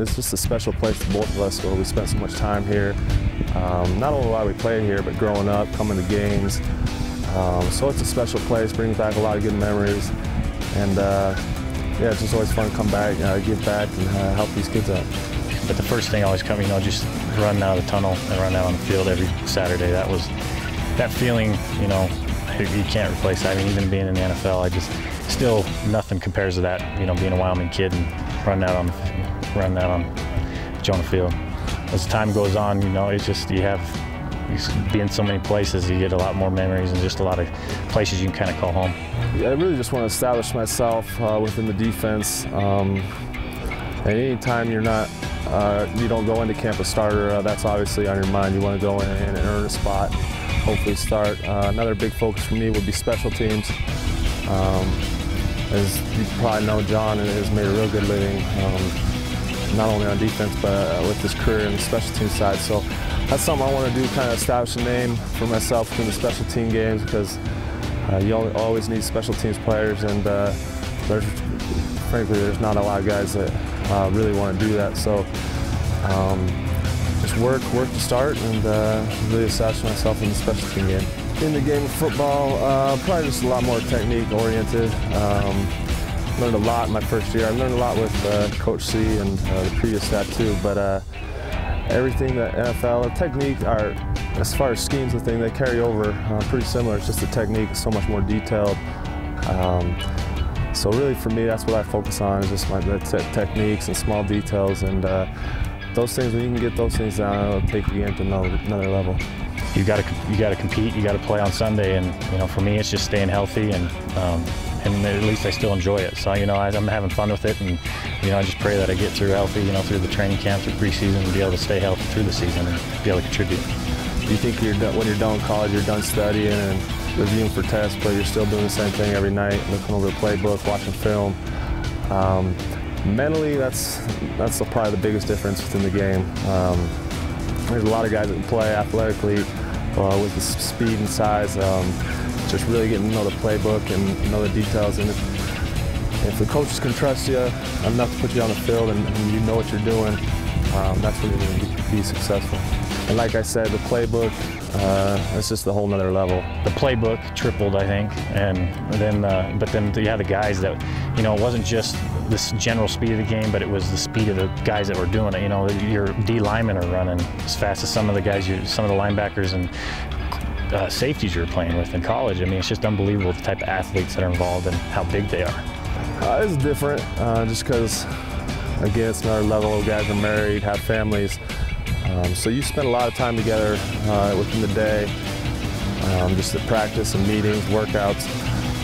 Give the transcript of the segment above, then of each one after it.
it's just a special place for both of us where we spent so much time here. Not only while we played here, but growing up, coming to games. So it's a special place, brings back a lot of good memories. And yeah, it's just always fun to come back, give back, and help these kids out. But the first thing always coming, just running out of the tunnel and running out on the field every Saturday, that feeling, you can't replace that. I mean, even being in the NFL, still nothing compares to that, being a Wyoming kid and running out on Jonah Field. As time goes on, it's just, you be in so many places, you get a lot more memories and just a lot of places you can kind of call home. Yeah, I really just want to establish myself within the defense. And anytime you don't go into camp a starter, that's obviously on your mind. You want to go in and earn a spot, hopefully start. Another big focus for me would be special teams. As you probably know, John has made a real good living, not only on defense, but with his career in the special team side. So that's something I want to do, kind of establish a name for myself in the special team games, because you always need special teams players, and frankly, there's not a lot of guys that really want to do that. So just work to start, and really establish myself in the special team game. In the game of football, probably just a lot more technique oriented. Learned a lot in my first year. I learned a lot with Coach C and the previous staff too, but everything that NFL, the technique are, as far as schemes and things, they carry over pretty similar. It's just the technique is so much more detailed. So really for me, that's what I focus on, is just the techniques and small details, and those things, when you can get those things down, it'll take you into another level. You got to compete. You got to play on Sunday, and for me, it's just staying healthy, and at least I still enjoy it. So I'm having fun with it, and I just pray that I get through healthy, through the training camp, through preseason, and be able to stay healthy through the season and be able to contribute. Do you think when you're done with college, you're done studying and reviewing for tests, but you're still doing the same thing every night, looking over the playbook, watching film? Mentally, that's probably the biggest difference within the game. There's a lot of guys that can play athletically with the speed and size, just really getting to know the playbook and know the details. And if the coaches can trust you enough to put you on the field and you know what you're doing, that's when you're going to be successful. And like I said, the playbook, it's just a whole nother level. The playbook tripled, I think, but then you had the guys that, it wasn't just this general speed of the game, but it was the speed of the guys that were doing it. Your D linemen are running as fast as some of the guys, some of the linebackers and safeties you're playing with in college. I mean, it's just unbelievable the type of athletes that are involved and how big they are. It's different, just because, again, it's another level. Guys are married, have families. So you spend a lot of time together within the day, just at practice and meetings, workouts.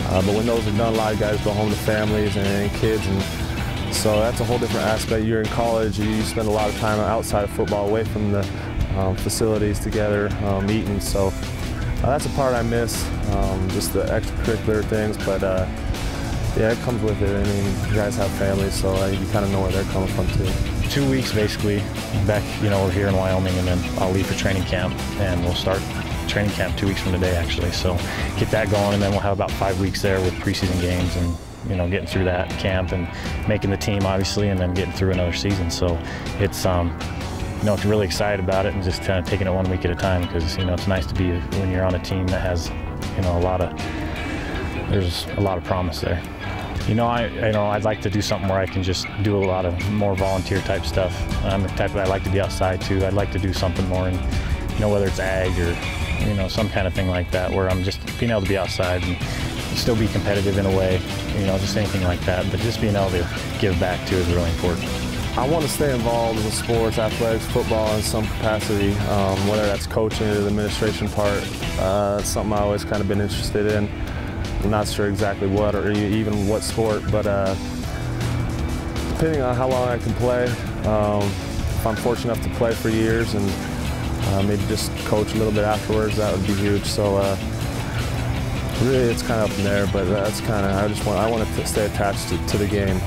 But when those are done, a lot of guys go home to families and kids, and so that's a whole different aspect. You're in college, you spend a lot of time outside of football, away from the facilities together, eating. So that's a part I miss, just the extracurricular things. But yeah, it comes with it. I mean, you guys have families, so you kind of know where they're coming from too. 2 weeks basically back, we're here in Wyoming, and then I'll leave for training camp, and we'll start training camp 2 weeks from today actually. So get that going, and then we'll have about 5 weeks there with preseason games, and getting through that camp and making the team obviously, and then getting through another season. So it's it's really excited about it, and just kind of taking it 1 week at a time, because it's nice to be when you're on a team that has there's a lot of promise there. I'd like to do something where I can just do a lot of more volunteer type stuff. I'm the type that I like to be outside too. I'd like to do something more in, whether it's ag or, some kind of thing like that, where I'm just being able to be outside and still be competitive in a way, just anything like that. But just being able to give back too is really important. I want to stay involved with sports, athletics, football in some capacity, whether that's coaching or the administration part. It's something I've always kind of been interested in. I'm not sure exactly what, or even what sport, but depending on how long I can play, if I'm fortunate enough to play for years and maybe just coach a little bit afterwards, that would be huge. So really, it's kind of up in there, but that's kind of, I want to stay attached to the game.